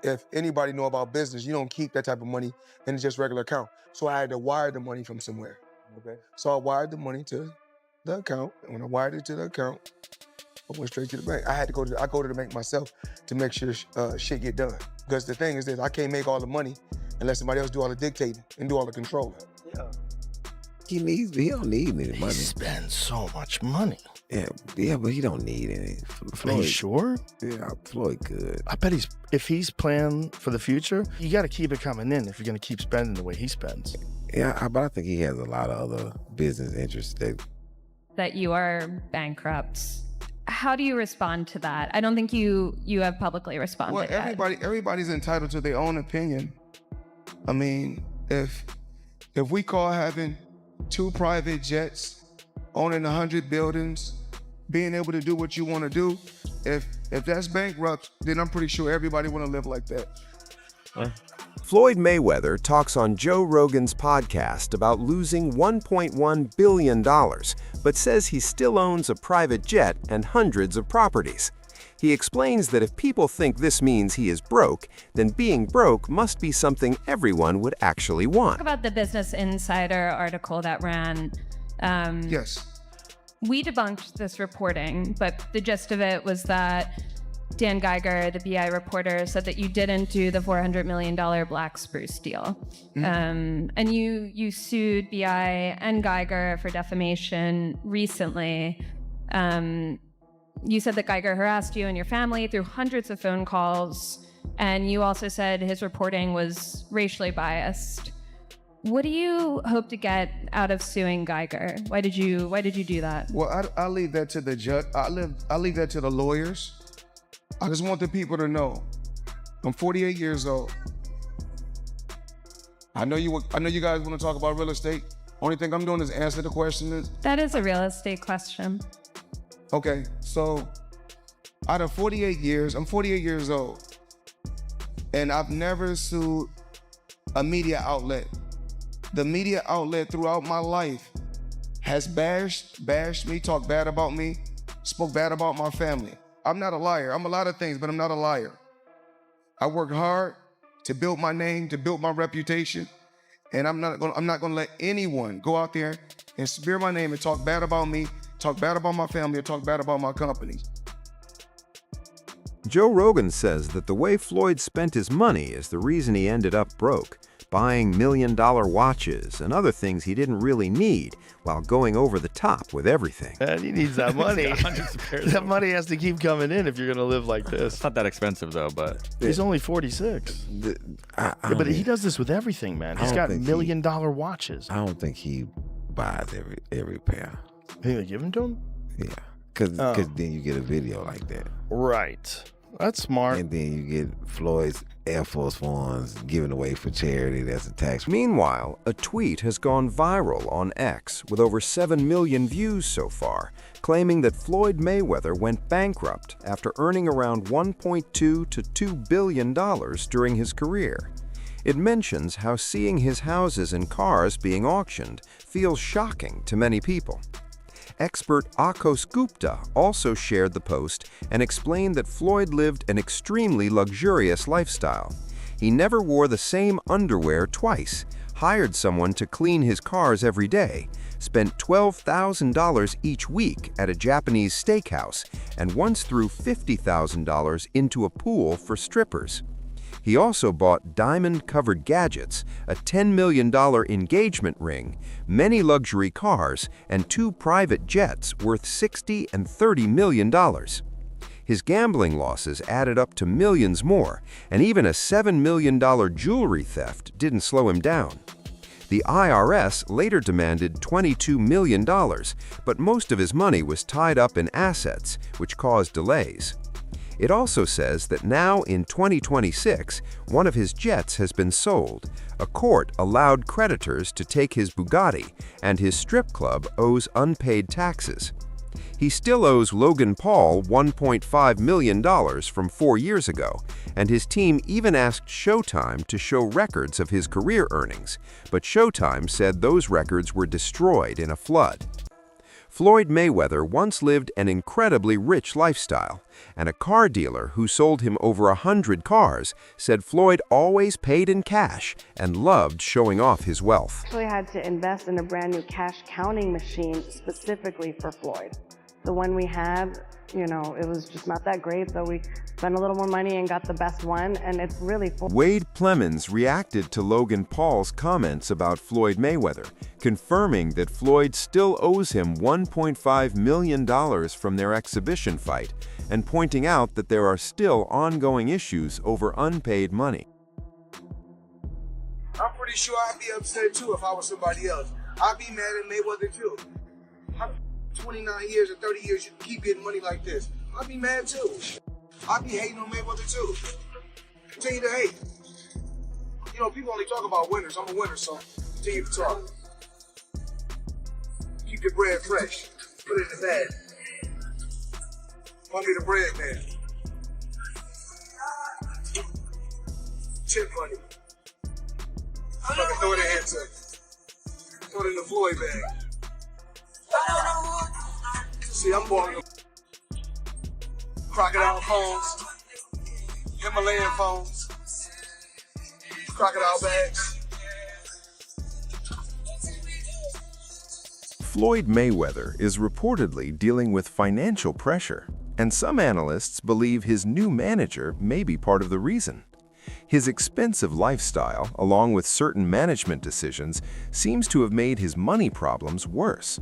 if anybody know about business, you don't keep that type of money in just regular account. So I had to wire the money from somewhere. Okay. So I wired the money to the account, and when I wired it to the account, I went straight to the bank. I go to the bank myself to make sure shit get done. Because the thing is this, I can't make all the money unless somebody else do all the dictating and do all the controlling. Yeah. He don't need any money. He spends so much money. Yeah, but he don't need any. Are you sure? Yeah, Floyd good. I bet if he's planning for the future, you got to keep it coming in if you're going to keep spending the way he spends. Yeah, but I think he has a lot of other business interests that you are bankrupt. How do you respond to that? I don't think you have publicly responded. Well, everybody's entitled to their own opinion. I mean, if we call having 2 private jets, owning 100 buildings, being able to do what you want to do, if that's bankrupt, then I'm pretty sure everybody want to live like that. Floyd Mayweather talks on Joe Rogan's podcast about losing $1.1 billion, but says he still owns a private jet and hundreds of properties. He explains that if people think this means he is broke, then being broke must be something everyone would actually want. Talk about the Business Insider article that ran. Yes. We debunked this reporting, but the gist of it was that Dan Geiger, the BI reporter, said that you didn't do the $400 million Black Spruce deal. Mm-hmm. And you sued BI and Geiger for defamation recently. You said that Geiger harassed you and your family through hundreds of phone calls, and you also said his reporting was racially biased. What do you hope to get out of suing Geiger? Why did you do that? Well, I'll leave that to the judge. I'll leave that to the lawyers. I just want the people to know, I'm 48 years old. I know you guys want to talk about real estate. Only thing I'm doing is answer the question. That is a real estate question. Okay, so out of 48 years, I'm 48 years old, and I've never sued a media outlet. The media outlet throughout my life has bashed me, talked bad about me, spoke bad about my family. I'm not a liar. I'm a lot of things, but I'm not a liar. I work hard to build my name, to build my reputation, and I'm not gonna let anyone go out there and smear my name and talk bad about me, talk bad about my family, or talk bad about my company. Joe Rogan says that the way Floyd spent his money is the reason he ended up broke, buying million-dollar watches and other things he didn't really need while going over the top with everything. And he needs that money. That money has to keep coming in if you're going to live like this. It's not that expensive, though, but... He's only 46. But he does this with everything, man. He's got million-dollar watches. I don't think he buys every pair. You think they give them to him? Yeah, because then you get a video like that. Right. That's smart. And then you get Floyd's Air Force Ones given away for charity. That's a tax. Meanwhile, a tweet has gone viral on X with over 7 million views so far, claiming that Floyd Mayweather went bankrupt after earning around $1.2 to $2 billion during his career. It mentions how seeing his houses and cars being auctioned feels shocking to many people. Expert Akos Gupta also shared the post and explained that Floyd lived an extremely luxurious lifestyle. He never wore the same underwear twice, hired someone to clean his cars every day, spent $12,000 each week at a Japanese steakhouse, and once threw $50,000 into a pool for strippers. He also bought diamond-covered gadgets, a $10 million engagement ring, many luxury cars, and 2 private jets worth $60 and $30 million. His gambling losses added up to millions more, and even a $7 million jewelry theft didn't slow him down. The IRS later demanded $22 million, but most of his money was tied up in assets, which caused delays. It also says that now in 2026, one of his jets has been sold. A court allowed creditors to take his Bugatti, and his strip club owes unpaid taxes. He still owes Logan Paul $1.5 million from 4 years ago, and his team even asked Showtime to show records of his career earnings, but Showtime said those records were destroyed in a flood. Floyd Mayweather once lived an incredibly rich lifestyle, and a car dealer who sold him over 100 cars said Floyd always paid in cash and loved showing off his wealth. Actually had to invest in a brand new cash counting machine specifically for Floyd. The one we had, you know, it was just not that great, so we spent a little more money and got the best one, and it's really full. Wade Plemons reacted to Logan Paul's comments about Floyd Mayweather, confirming that Floyd still owes him $1.5 million from their exhibition fight, and pointing out that there are still ongoing issues over unpaid money. I'm pretty sure I'd be upset too if I was somebody else. I'd be mad at Mayweather too. 29 years or 30 years, you keep getting money like this. I'd be mad too. I'd be hating on Mayweather too. Continue to hate. You know, people only talk about winners. I'm a winner, so continue to talk. Keep your bread fresh. Put it in the bag. Want me the bread, man. Tip money. Fucking throw it in here too. Throw it in the Floyd bag. See, I'm born crocodile phones, Himalayan phones, crocodile bags. Floyd Mayweather is reportedly dealing with financial pressure, and some analysts believe his new manager may be part of the reason. His expensive lifestyle, along with certain management decisions, seems to have made his money problems worse.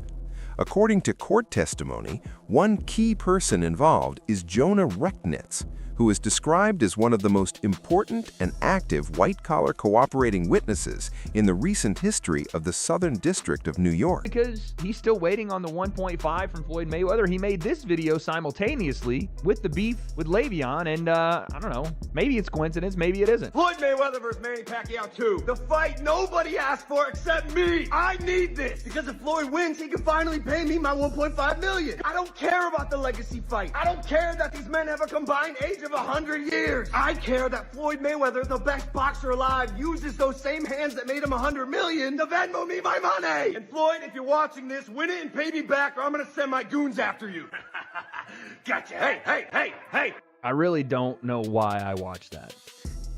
According to court testimony, one key person involved is Jonah Rechnitz, who is described as one of the most important and active white-collar cooperating witnesses in the recent history of the Southern District of New York. Because he's still waiting on the 1.5 from Floyd Mayweather. He made this video simultaneously with the beef with Le'Veon, and I don't know, maybe it's coincidence, maybe it isn't. Floyd Mayweather versus Manny Pacquiao 2. The fight nobody asked for except me. I need this because if Floyd wins, he can finally pay me my $1.5 million. I don't care about the legacy fight. I don't care that these men have a combined age of 100 years. I care that Floyd Mayweather, the best boxer alive, uses those same hands that made him 100 million to Venmo me my money. And Floyd, if you're watching this, win it and pay me back or I'm gonna send my goons after you. Gotcha. Hey. I really don't know why I watched that.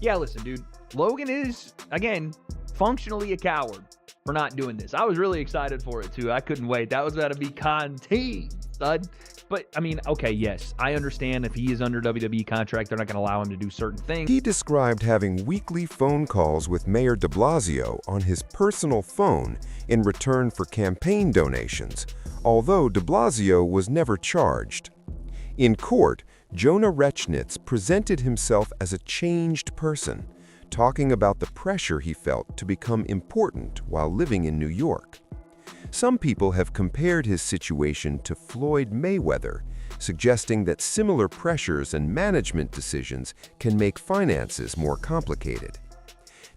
Yeah, listen, dude. Logan is, again, functionally a coward for not doing this. I was really excited for it, too. I couldn't wait. That was about to be content, stud. But, I mean, okay, yes, I understand if he is under WWE contract, they're not going to allow him to do certain things. He described having weekly phone calls with Mayor de Blasio on his personal phone in return for campaign donations, although de Blasio was never charged. In court, Jonah Rechnitz presented himself as a changed person, talking about the pressure he felt to become important while living in New York. Some people have compared his situation to Floyd Mayweather, suggesting that similar pressures and management decisions can make finances more complicated.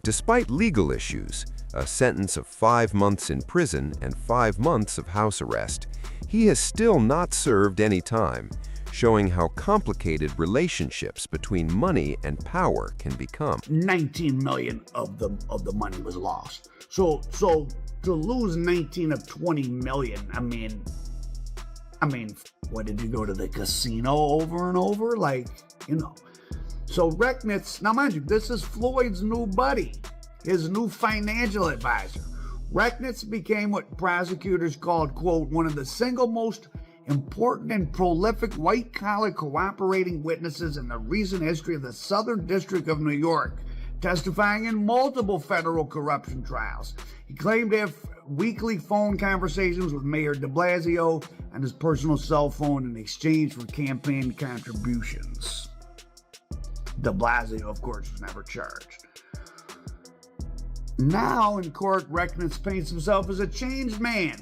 Despite legal issues, a sentence of 5 months in prison and 5 months of house arrest, he has still not served any time, showing how complicated relationships between money and power can become. 19 million of the money was lost. So to lose 19 of 20 million, I mean, what, did you go to the casino over and over? Like, you know. So Rechnitz, now mind you, this is Floyd's new buddy, his new financial advisor. Rechnitz became what prosecutors called, quote, one of the single most important and prolific white-collar cooperating witnesses in the recent history of the Southern District of New York, testifying in multiple federal corruption trials. He claimed to have weekly phone conversations with Mayor de Blasio on his personal cell phone in exchange for campaign contributions. De Blasio, of course, was never charged. Now in court, Rechnitz paints himself as a changed man.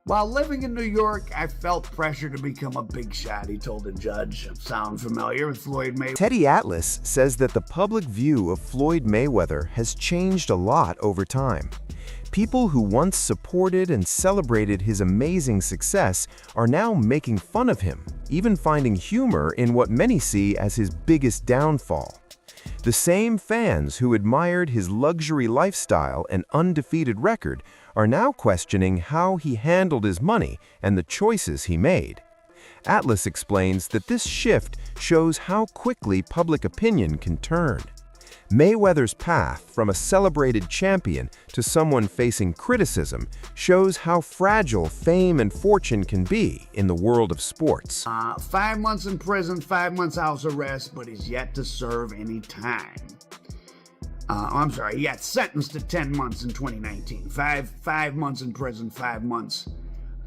While living in New York, I felt pressure to become a big shot, he told the judge. Sound familiar with Floyd Mayweather? Teddy Atlas says that the public view of Floyd Mayweather has changed a lot over time. People who once supported and celebrated his amazing success are now making fun of him, even finding humor in what many see as his biggest downfall. The same fans who admired his luxury lifestyle and undefeated record are now questioning how he handled his money and the choices he made. Atlas explains that this shift shows how quickly public opinion can turn. Mayweather's path from a celebrated champion to someone facing criticism shows how fragile fame and fortune can be in the world of sports. 5 months in prison, 5 months house arrest, but he's yet to serve any time. I'm sorry, he got sentenced to 10 months in 2019. Five months in prison, 5 months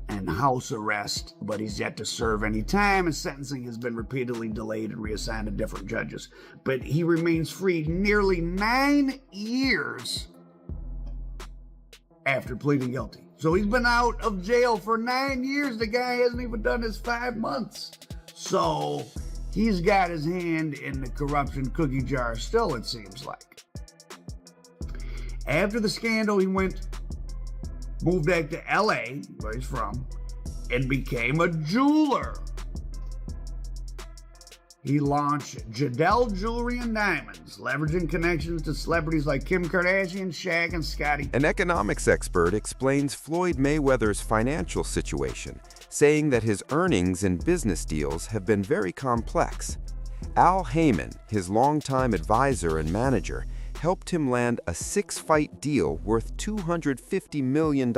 and house arrest, but he's yet to serve any time. His sentencing has been repeatedly delayed and reassigned to different judges. But he remains free nearly 9 years after pleading guilty. So he's been out of jail for 9 years. The guy hasn't even done his 5 months. So he's got his hand in the corruption cookie jar still, it seems like. After the scandal, he moved back to LA, where he's from, and became a jeweler. He launched Jadel Jewelry and Diamonds, leveraging connections to celebrities like Kim Kardashian, Shaq, and Scottie. An economics expert explains Floyd Mayweather's financial situation, saying that his earnings and business deals have been very complex. Al Heyman, his longtime advisor and manager, helped him land a 6-fight deal worth $250 million,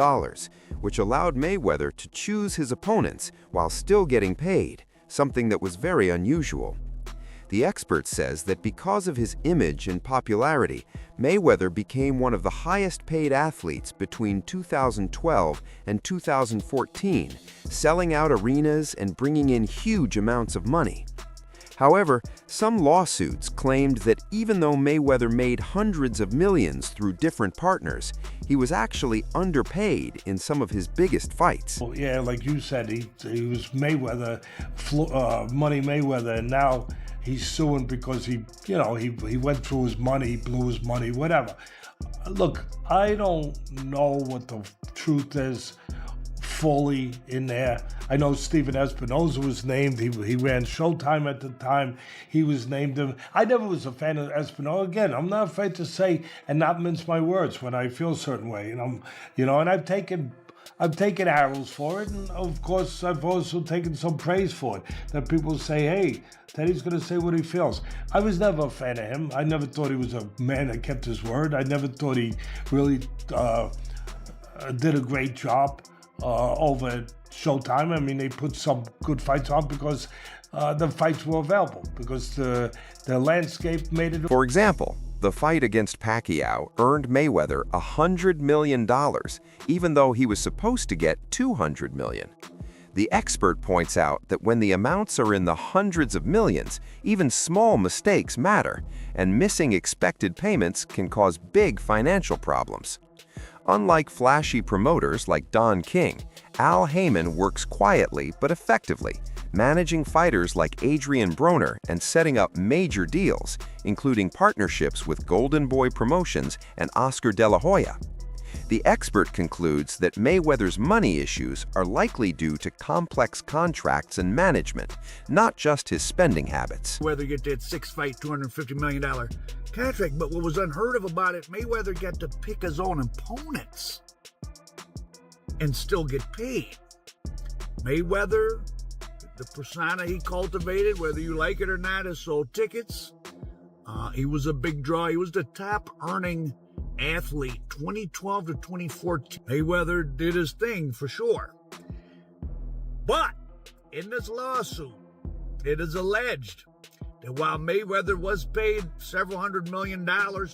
which allowed Mayweather to choose his opponents while still getting paid, something that was very unusual. The expert says that because of his image and popularity, Mayweather became one of the highest-paid athletes between 2012 and 2014, selling out arenas and bringing in huge amounts of money. However, some lawsuits claimed that even though Mayweather made hundreds of millions through different partners, he was actually underpaid in some of his biggest fights. Well, yeah, like you said, he was Mayweather, Money Mayweather, and now he's suing because he went through his money, he blew his money, whatever. Look, I don't know what the truth is fully in there. I know Steven Espinoza was named. He ran Showtime at the time. He was named him. I never was a fan of Espinoza. Again, I'm not afraid to say and not mince my words when I feel a certain way. And I've taken arrows for it, and of course I've also taken some praise for it. That people say, hey, Teddy's going to say what he feels. I was never a fan of him. I never thought he was a man that kept his word. I never thought he really did a great job over at Showtime. I mean, they put some good fights on because the fights were available, because the landscape made it. For example, the fight against Pacquiao earned Mayweather $100 million, even though he was supposed to get $200 million. The expert points out that when the amounts are in the hundreds of millions, even small mistakes matter, and missing expected payments can cause big financial problems. Unlike flashy promoters like Don King, Al Heyman works quietly but effectively, managing fighters like Adrian Broner and setting up major deals, including partnerships with Golden Boy Promotions and Oscar De La Hoya. The expert concludes that Mayweather's money issues are likely due to complex contracts and management, not just his spending habits. Mayweather get that 6-fight, $250 million contract, but what was unheard of about it, Mayweather got to pick his own opponents and still get paid. Mayweather, the persona he cultivated, whether you like it or not, has sold tickets. He was a big draw. He was the top earning athlete 2012 to 2014. Mayweather did his thing for sure. But in this lawsuit, it is alleged that while Mayweather was paid several $100 million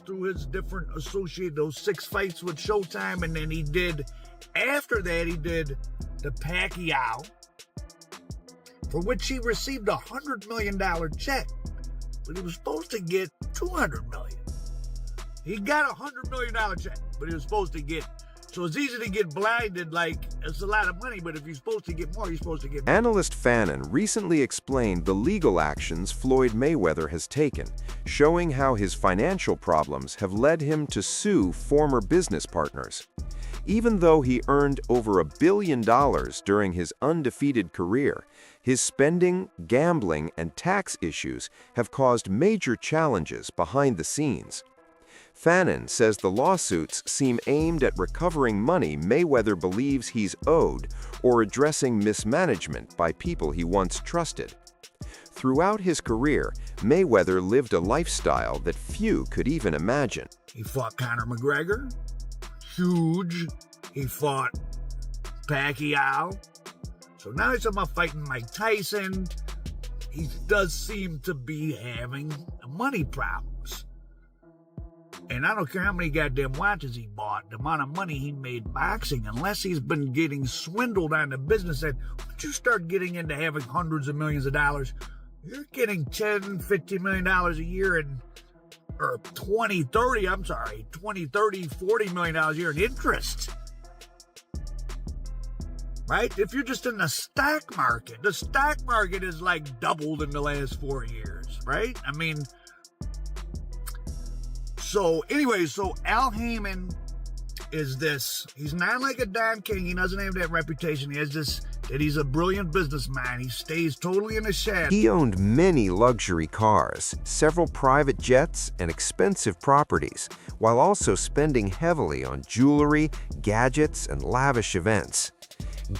through his different associated, those 6 fights with Showtime, and then after that he did the Pacquiao, for which he received a $100 million check, but he was supposed to get $200 million. He got a $100 million check, but he was supposed to get. So it's easy to get blinded, like it's a lot of money, but if you're supposed to get more, you're supposed to get more. Analyst Fannin recently explained the legal actions Floyd Mayweather has taken, showing how his financial problems have led him to sue former business partners. Even though he earned over $1 billion during his undefeated career, His spending, gambling, and tax issues have caused major challenges behind the scenes. Fannin says the lawsuits seem aimed at recovering money Mayweather believes he's owed or addressing mismanagement by people he once trusted. Throughout his career, Mayweather lived a lifestyle that few could even imagine. He fought Conor McGregor, huge. He fought Pacquiao. So now he's about fighting Mike Tyson. He does seem to be having money problems. And I don't care how many goddamn watches he bought, the amount of money he made boxing, unless he's been getting swindled on the business end. Once you start getting into having hundreds of millions of dollars, you're getting $10, $15 million a year or 20, 30 $40 million a year in interest. Right? If you're just in the stock market is like doubled in the last 4 years, right? I mean, so Al Heyman is this. He's not like a Don King. He doesn't have that reputation. He has this, that he's a brilliant businessman. He stays totally in the shadow. He owned many luxury cars, several private jets, and expensive properties, while also spending heavily on jewelry, gadgets, and lavish events.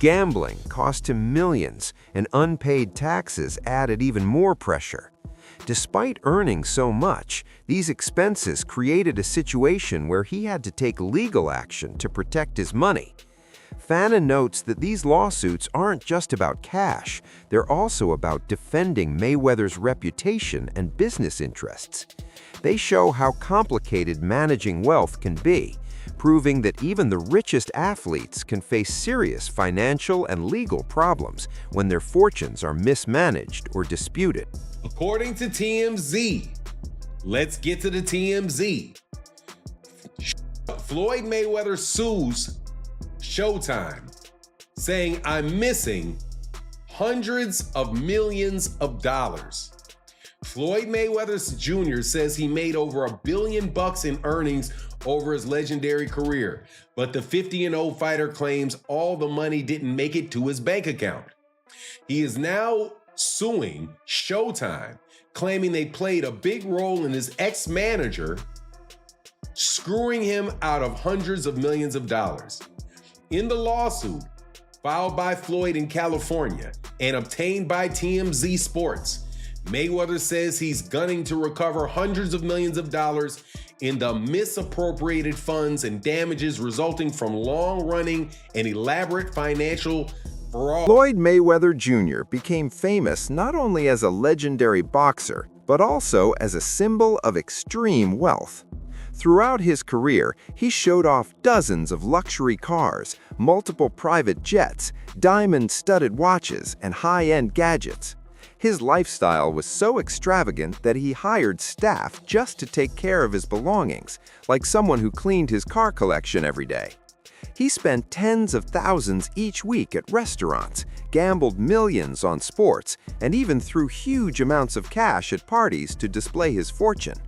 Gambling cost him millions, and unpaid taxes added even more pressure. Despite earning so much, these expenses created a situation where he had to take legal action to protect his money. Fannin notes that these lawsuits aren't just about cash, they're also about defending Mayweather's reputation and business interests. They show how complicated managing wealth can be, proving that even the richest athletes can face serious financial and legal problems when their fortunes are mismanaged or disputed. According to TMZ, let's get to the TMZ. Floyd Mayweather sues Showtime, saying, "I'm missing hundreds of millions of dollars." Floyd Mayweather Jr. says he made over $1 billion in earnings over his legendary career, but the 50-0 fighter claims all the money didn't make it to his bank account. He is now suing Showtime, claiming they played a big role in his ex-manager screwing him out of hundreds of millions of dollars. In the lawsuit filed by Floyd in California and obtained by TMZ Sports, Mayweather says he's gunning to recover hundreds of millions of dollars in the misappropriated funds and damages resulting from long-running and elaborate financial fraud. Floyd Mayweather Jr. became famous not only as a legendary boxer, but also as a symbol of extreme wealth. Throughout his career, he showed off dozens of luxury cars, multiple private jets, diamond-studded watches, and high-end gadgets. His lifestyle was so extravagant that he hired staff just to take care of his belongings, like someone who cleaned his car collection every day. He spent tens of thousands each week at restaurants, gambled millions on sports, and even threw huge amounts of cash at parties to display his fortune.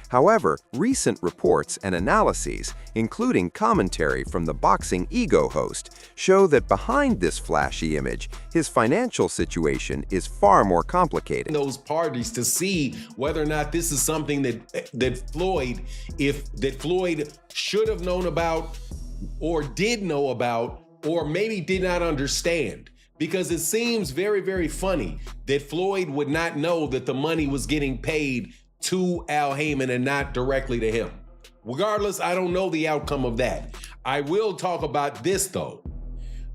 However, recent reports and analyses, including commentary from the Boxing Ego host, show that behind this flashy image, his financial situation is far more complicated. Those parties to see whether or not this is something that Floyd should have known about, or did know about, or maybe did not understand. Because it seems very, very funny that Floyd would not know that the money was getting paid to Al Heyman and not directly to him. Regardless, I don't know the outcome of that. I will talk about this though.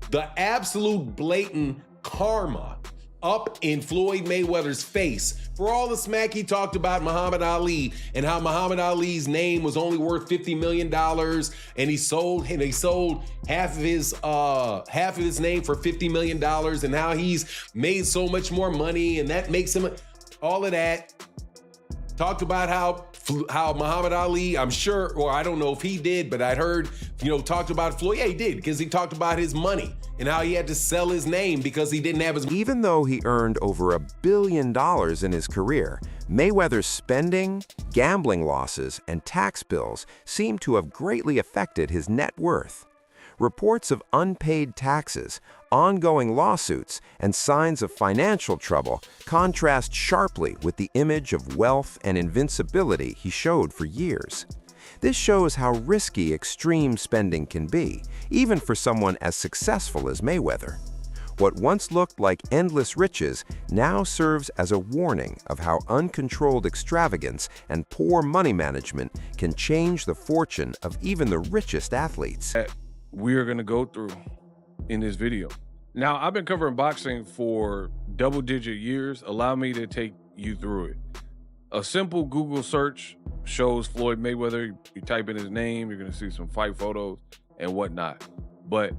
The absolute blatant karma up in Floyd Mayweather's face for all the smack he talked about Muhammad Ali and how Muhammad Ali's name was only worth $50 million and he sold half of his name for $50 million and how he's made so much more money and that makes him all of that. Talked about how Muhammad Ali, I'm sure, or I don't know if he did, but I'd heard, talked about Floyd. Yeah, he did, because he talked about his money and how he had to sell his name because he didn't have his money. Even though he earned over $1 billion in his career, Mayweather's spending, gambling losses, and tax bills seem to have greatly affected his net worth. reports of unpaid taxes, ongoing lawsuits, and signs of financial trouble contrast sharply with the image of wealth and invincibility he showed for years. This shows how risky extreme spending can be, even for someone as successful as Mayweather. What once looked like endless riches now serves as a warning of how uncontrolled extravagance and poor money management can change the fortune of even the richest athletes. We are going to go through in this video. Now, I've been covering boxing for double-digit years. Allow me to take you through it. A simple Google search shows Floyd Mayweather. You type in his name, you're going to see some fight photos and whatnot. But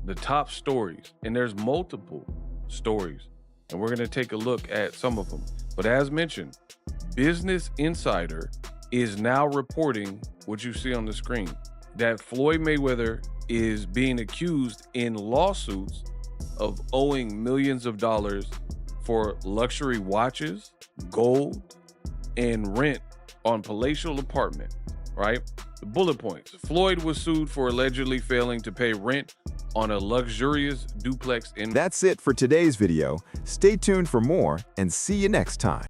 the top stories, and there's multiple stories, and we're going to take a look at some of them. But as mentioned, Business Insider is now reporting what you see on the screen, that Floyd Mayweather is being accused in lawsuits of owing millions of dollars for luxury watches, gold, and rent on palatial apartment, right? The bullet points. Floyd was sued for allegedly failing to pay rent on a luxurious duplex in... That's it for today's video. Stay tuned for more and see you next time.